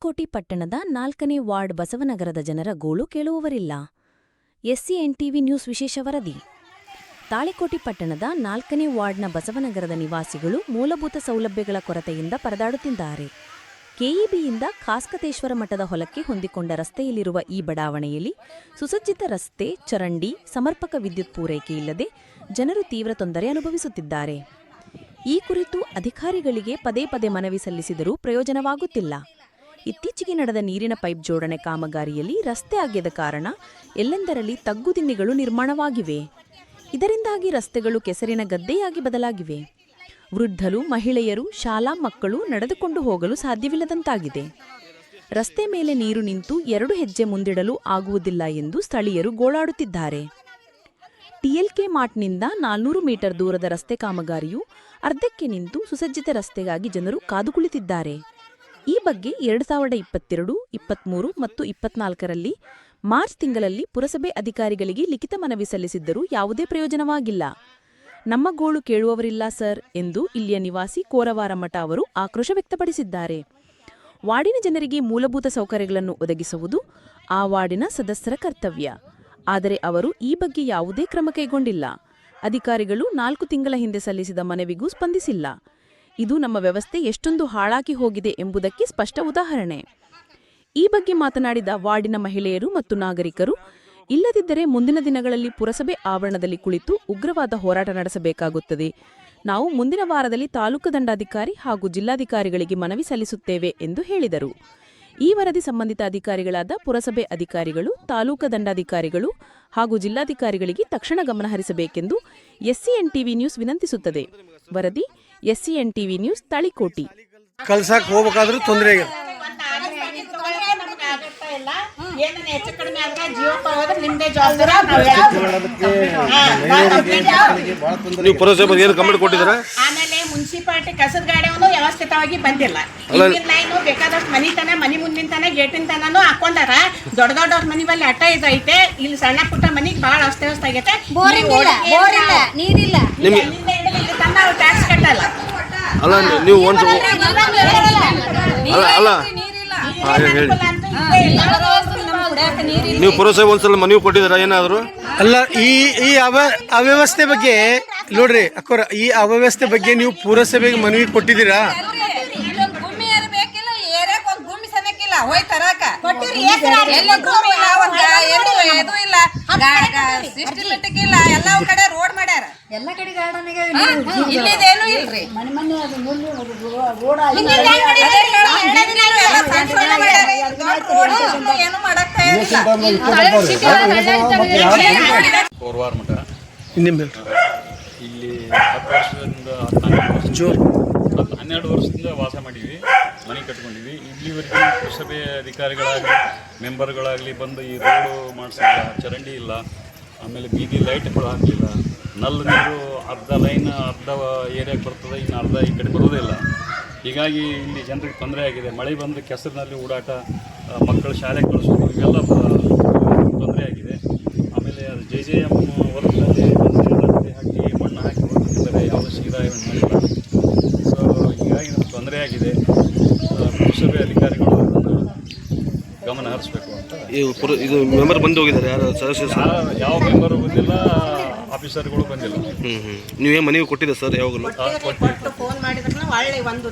ತಾಳಿಕೋಟಿ ಪಟ್ಟಣದ 4ನೇ ವಾರ್ಡ್ ಬಸವನಗರದ ಜನರ ಗೋಳು ಕೇಳುವವರಿಲ್ಲ. ಎಸ್ಸಿಎನ್ಟಿವಿ ನ್ಯೂಸ್ ವಿಶೇಷ ವರದಿ. ತಾಳಿಕೋಟಿ ಪಟ್ಟಣದ 4ನೇ ವಾರ್ಡ್ನ ಬಸವನಗರದ ನಿವಾಸಿಗಳು ಮೂಲಭೂತ ಸೌಲಭ್ಯಗಳ ಕೊರತೆಯಿಂದ ಪರದಾಡುತ್ತಿದ್ದಾರೆ. ಕೆಇಬಿಯಿಂದ ಖಾಸ್ಕತೇಶ್ವರ ಮಠದ ಹೊಲಕ್ಕೆ ಹೊಂದಿಕೊಂಡ ರಸ್ತೆಯಲ್ಲಿರುವ ಈ ಬಡಾವಣೆಯಲ್ಲಿ ಸುಸಜ್ಜಿತ ರಸ್ತೆ, ಚರಂಡಿ, ಸಮರ್ಪಕ ವಿದ್ಯುತ್ ಪೂರೈಕೆ ಇಲ್ಲದೆ ಜನರು ತೀವ್ರ ತೊಂದರೆ ಅನುಭವಿಸುತ್ತಿದ್ದಾರೆ. ಈ ಕುರಿತು ಅಧಿಕಾರಿಗಳಿಗೆ ಪದೇ ಪದೇ ಮನವಿ ಸಲ್ಲಿಸಿದರೂ ಪ್ರಯೋಜನವಾಗುತ್ತಿಲ್ಲ. ಇತ್ತೀಚೆಗೆ ನಡೆದ ನೀರಿನ ಪೈಪ್ ಜೋಡಣೆ ಕಾಮಗಾರಿಯಲ್ಲಿ ರಸ್ತೆ ಅಗೆದ ಕಾರಣ ಎಲ್ಲೆಂದರಲ್ಲಿ ತಗ್ಗುದಿಣ್ಣೆಗಳು ನಿರ್ಮಾಣವಾಗಿವೆ. ಇದರಿಂದಾಗಿ ರಸ್ತೆಗಳು ಕೆಸರಿನ ಗದ್ದೆಯಾಗಿ ಬದಲಾಗಿವೆ. ವೃದ್ಧರು, ಮಹಿಳೆಯರು, ಶಾಲಾ ಮಕ್ಕಳು ನಡೆದುಕೊಂಡು ಹೋಗಲು ಸಾಧ್ಯವಿಲ್ಲದಂತಾಗಿದೆ. ರಸ್ತೆ ಮೇಲೆ ನೀರು ನಿಂತು 2 ಹೆಜ್ಜೆ ಮುಂದಿಡಲು ಆಗುವುದಿಲ್ಲ ಎಂದು ಸ್ಥಳೀಯರು ಗೋಳಾಡುತ್ತಿದ್ದಾರೆ. ಟಿಎಲ್ಕೆ ಮಾರ್ಟ್ನಿಂದ 400 ಮೀಟರ್ ದೂರದ ರಸ್ತೆ ಕಾಮಗಾರಿಯು ಅರ್ಧಕ್ಕೆ ನಿಂತು ಸುಸಜ್ಜಿತ ರಸ್ತೆಗಾಗಿ ಜನರು ಕಾದು ಕುಳಿತಿದ್ದಾರೆ. ಈ ಬಗ್ಗೆ 2022, 23 ಮತ್ತು 24ರಲ್ಲಿ ಮಾರ್ಚ್ ತಿಂಗಳಲ್ಲಿ ಪುರಸಭೆ ಅಧಿಕಾರಿಗಳಿಗೆ ಲಿಖಿತ ಮನವಿ ಸಲ್ಲಿಸಿದ್ದರೂ ಯಾವುದೇ ಪ್ರಯೋಜನವಾಗಿಲ್ಲ. ನಮ್ಮ ಗೋಳು ಕೇಳುವವರಿಲ್ಲ ಸರ್ ಎಂದು ಇಲ್ಲಿಯ ನಿವಾಸಿ ಕೋರವಾರಮಠ ಅವರು ಆಕ್ರೋಶ ವ್ಯಕ್ತಪಡಿಸಿದ್ದಾರೆ. ವಾರ್ಡಿನ ಜನರಿಗೆ ಮೂಲಭೂತ ಸೌಕರ್ಯಗಳನ್ನು ಒದಗಿಸುವುದು ಆ ವಾರ್ಡಿನ ಸದಸ್ಯರ ಕರ್ತವ್ಯ. ಆದರೆ ಅವರು ಈ ಬಗ್ಗೆ ಯಾವುದೇ ಕ್ರಮ ಕೈಗೊಂಡಿಲ್ಲ. ಅಧಿಕಾರಿಗಳು 4 ತಿಂಗಳ ಹಿಂದೆ ಸಲ್ಲಿಸಿದ ಮನವಿಗೂ ಸ್ಪಂದಿಸಿಲ್ಲ. ಇದು ನಮ್ಮ ವ್ಯವಸ್ಥೆ ಎಷ್ಟೊಂದು ಹಾಳಾಗಿ ಹೋಗಿದೆ ಎಂಬುದಕ್ಕೆ ಸ್ಪಷ್ಟ ಉದಾಹರಣೆ. ಈ ಬಗ್ಗೆ ಮಾತನಾಡಿದ ವಾರ್ಡಿನ ಮಹಿಳೆಯರು ಮತ್ತು ನಾಗರಿಕರು, ಇಲ್ಲದಿದ್ದರೆ ಮುಂದಿನ ದಿನಗಳಲ್ಲಿ ಪುರಸಭೆ ಆವರಣದಲ್ಲಿ ಕುಳಿತು ಉಗ್ರವಾದ ಹೋರಾಟ ನಡೆಸಬೇಕಾಗುತ್ತದೆ. ನಾವು ಮುಂದಿನ ವಾರದಲ್ಲಿ ತಾಲೂಕು ದಂಡಾಧಿಕಾರಿ ಹಾಗೂ ಜಿಲ್ಲಾಧಿಕಾರಿಗಳಿಗೆ ಮನವಿ ಸಲ್ಲಿಸುತ್ತೇವೆ ಎಂದು ಹೇಳಿದರು. ಈ ವರದಿ ಸಂಬಂಧಿತ ಅಧಿಕಾರಿಗಳಾದ ಪುರಸಭೆ ಅಧಿಕಾರಿಗಳು, ತಾಲೂಕು ದಂಡಾಧಿಕಾರಿಗಳು ಹಾಗೂ ಜಿಲ್ಲಾಧಿಕಾರಿಗಳಿಗೆ ತಕ್ಷಣ ಗಮನಹರಿಸಬೇಕೆಂದು ಎಸ್ಸಿಎನ್ಟಿವಿ ನ್ಯೂಸ್ ವಿನಂತಿಸುತ್ತದೆ. ವರದಿ ಎಸ್ಸಿಎನ್ಟಿವಿ ನ್ಯೂಸ್, ತಾಳಿಕೋಟಿ. ಕಳ್ಸಕ್ಕೆ ಹೋಗಬೇಕಾದ್ರೂ ತೊಂದರೆ ಆಗಿದೆ. ಆಮೇಲೆ ಮುನ್ಸಿಪಾಲಿಟಿ ಕಸದ ಗಾಡಿಯನ್ನು ವ್ಯವಸ್ಥಿತವಾಗಿ ಬಂದಿಲ್ಲ. ಲೈನು ಬೇಕಾದಷ್ಟು ಮನಿ ಮುಂದಿಂತಾನೆ ಗೇಟಿನ ತನೂ ಹಾಕೊಂಡಾರ. ದೊಡ್ಡ ದೊಡ್ಡ ಮನಿ ಬಲ್ಲಿ ಅಟ್ಟ ಇದೈತೆ. ಇಲ್ಲಿ ಸಣ್ಣ ಪುಟ್ಟ ಮನಿಗೆ ಬಹಳ ಅಸ್ತವ್ಯಸ್ತ ಆಗೈತೆ. ನೀರಿಲ್ಲ ಟ್ಯಾಕ್ಸ್ ಕಟ್ಟಲ್ಲ. ನೀವು ಒಂದು ನೀವು ಪುರಸಭೆ ಒಂದ್ಸಲ ಮನವಿ ಕೊಟ್ಟಿದ್ದೀರಾ ಏನಾದ್ರು? ಅಲ್ಲ, ಈ ಅವ್ಯವಸ್ಥೆ ಬಗ್ಗೆ ನೋಡ್ರಿ ಅಕ್ಕೋರ, ಈ ಅವ್ಯವಸ್ಥೆ ಬಗ್ಗೆ ನೀವು ಪುರಸಭೆಗೆ ಮನವಿ ಕೊಟ್ಟಿದ್ದೀರಾ? ಎಲ್ಲ ಕಡೆ ಗಾರ್ಡನ್ಗೆ ಇಲ್ಲೇನು ಇಲ್ರಿ. ಕೋರವಾರ ಮಠ ಇಲ್ಲಿ 12 ವರ್ಷದಿಂದ ವಾಸ ಮಾಡೀವಿ, ಮನೆ ಕಟ್ಕೊಂಡಿವಿ. ಇಲ್ಲಿವರೆಗೂ ಪುರಸಭೆ ಅಧಿಕಾರಿಗಳಾಗಲಿ ಮೆಂಬರ್ಗಳಾಗಲಿ ಬಂದು ಈ ರೋಡು ಮಾಡಿಸಿಲ್ಲ, ಚರಂಡಿ ಇಲ್ಲ, ಆಮೇಲೆ ಬೀದಿ ಲೈಟ್ಗಳು ಹಾಕಲಿಲ್ಲ, ನಲ್ಲಿ ನೀರು ಅರ್ಧ ಲೈನ್ ಅರ್ಧ ಏರಿಯಾಗೆ ಬರ್ತದೆ, ಇನ್ನು ಅರ್ಧ ಈ ಕಡೆ ಬರೋದಿಲ್ಲ. ಹೀಗಾಗಿ ಇಲ್ಲಿ ಜನರಿಗೆ ತೊಂದರೆ ಆಗಿದೆ. ಮಳೆ ಬಂದರೆ ಕೆಸರಿನಲ್ಲಿ ಓಡಾಟ, ಮಕ್ಕಳು ಶಾಲೆಗೆ ಕಳಿಸೋದು ಇವೆಲ್ಲ ತೊಂದರೆ ಆಗಿದೆ. ಆಮೇಲೆ ಅದು JJM ವರ್ಕ್ನಲ್ಲಿ ಹಾಕಿ ಮಣ್ಣು ಹಾಕಿ ಹೋಗ್ತಿದ್ದಾರೆ, ಯಾವುದೇ ಶೀರಾ ಮಾಡಿಲ್ಲ. ಸೊ ಹೀಗಾಗಿ ನಮ್ಗೆ ತೊಂದರೆ ಆಗಿದೆ. ಪುರಸಭೆ ಅಧಿಕಾರಿಗಳು ಅದನ್ನು ಗಮನ ಹರಿಸಬೇಕು ಅಂತ. ಇದು ಮೆಂಬರ್ ಬಂದು ಹೋಗಿದ್ದಾರೆ, ಯಾರು ಸದಸ್ಯರು? ಯಾವ ಮೆಂಬರು ಬಂದಿಲ್ಲ, ಆಫೀಸರ್ಗಳು ಬಂದಿಲ್ಲ. ನೀವೇ ಮನವಿ ಕೊಟ್ಟಿದ್ದೆ ಸರ್? ಯಾವಾಗಲೂ ಫೋನ್ ಮಾಡಿದ್ರೆ ಒಳ್ಳೆ ಒಂದು